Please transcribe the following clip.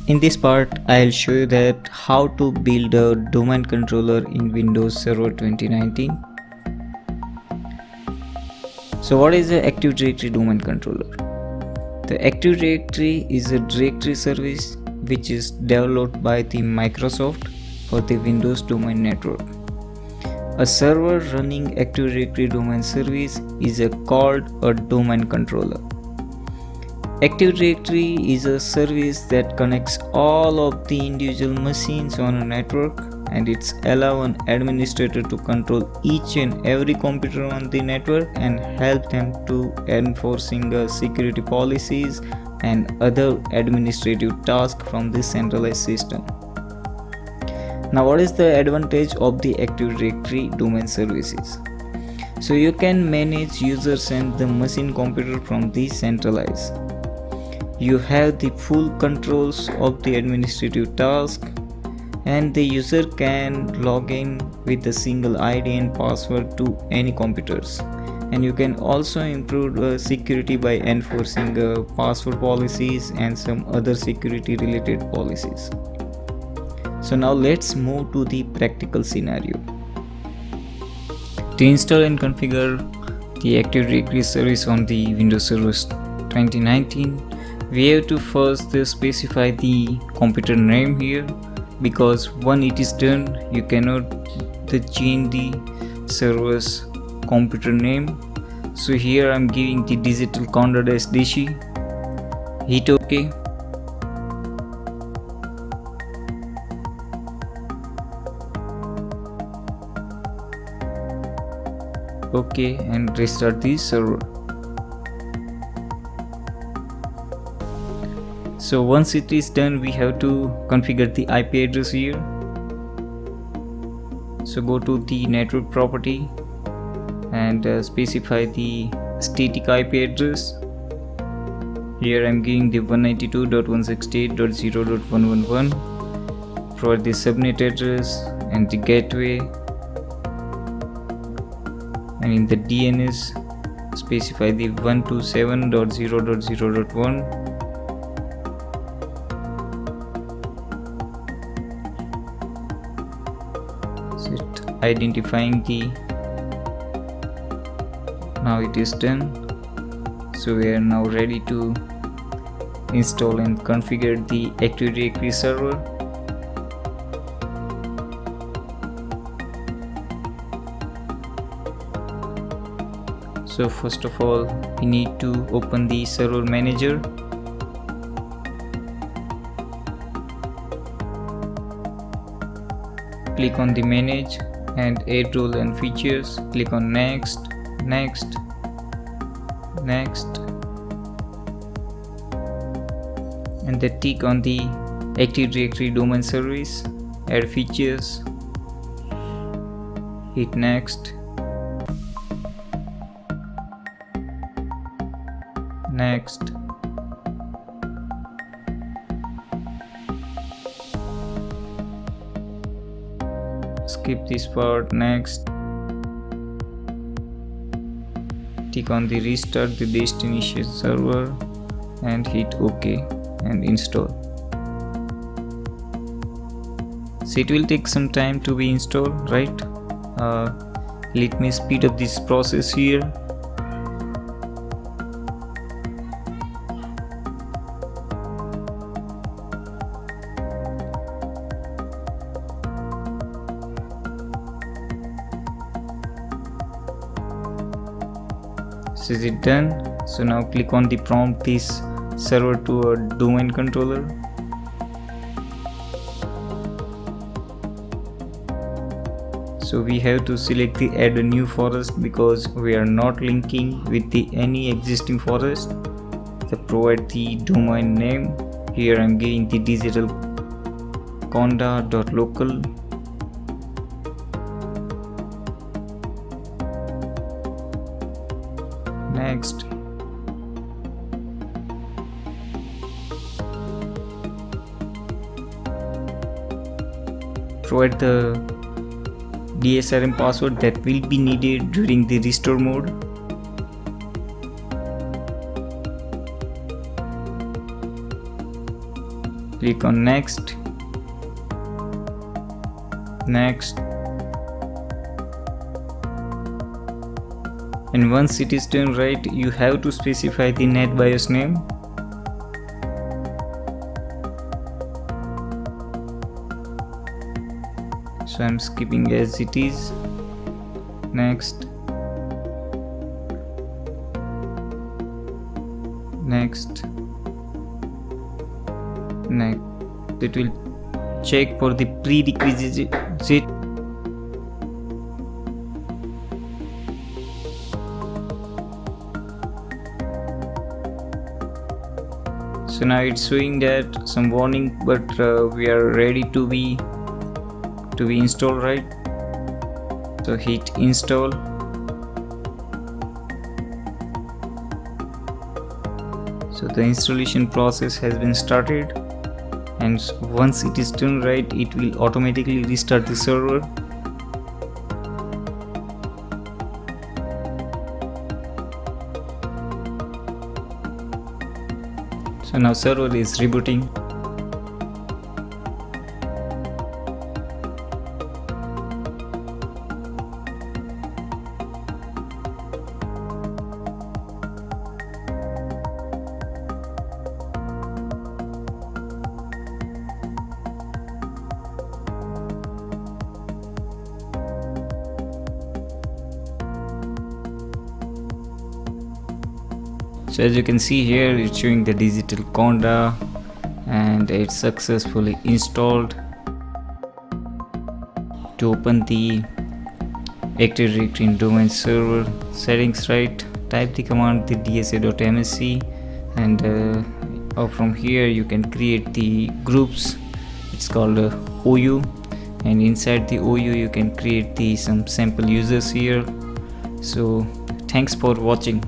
In this part, I'll show you that how to build a domain controller in Windows Server 2019. So what is the Active Directory domain controller? The Active Directory is a directory service which is developed by the Microsoft for the Windows domain network. A server running Active Directory domain service is called a domain controller. Active Directory is a service that connects all of the individual machines on a network, and it's allow an administrator to control each and every computer on the network and help them to enforcing security policies and other administrative tasks from the centralized system. Now, what is the advantage of the Active Directory domain services? So you can manage users and the machine computer from the centralized. You have the full controls of the administrative task, and the user can log in with a single ID and password to any computers. And you can also improve security by enforcing password policies and some other security related policies. So now let's move to the practical scenario. To install and configure the Active Directory service on the Windows Server 2019, we have to first specify the computer name here, because when it is done you cannot change the server's computer name. So here I'm giving the digital condor-dc. Hit OK. OK, and restart the server. So once it is done, we have to configure the IP address here. So go to the network property and specify the static IP address. Here I'm giving the 192.168.0.111. Provide the subnet address and the gateway, and in the DNS specify the 127.0.0.1. Identifying the. Now it is done. So we are now ready to install and configure the Active Directory server. So first of all, we need to open the server manager. Click on the manage and add role and features. Click on next, next, next, and then tick on the Active Directory domain service, add features, hit next, next, skip this part, next, tick on the restart the destination server and hit OK and install. So it will take some time to be installed, right? Let me speed up this process here. So is it done? So now click on the prompt this server to a domain controller. So we have to select the add a new forest because we are not linking with the any existing forest. So provide the domain name. Here I'm giving the digital conda.local. Next, provide the DSRM password that will be needed during the restore mode. click on next. And once it is done right, you have to specify the NetBIOS name. So I'm skipping as it is. Next. It will check for the prerequisite. So now it's showing that some warning, but we are ready to be installed, right? So hit install. So the installation process has been started, and once it is done right, it will automatically restart the server. So now server is rebooting. So as you can see here, it's showing the digital conda and it's successfully installed. To open the Active Directory in domain server settings, right, type the command the dsa.msc, and from here you can create the groups. It's called OU, and inside the OU you can create some sample users here. So thanks for watching.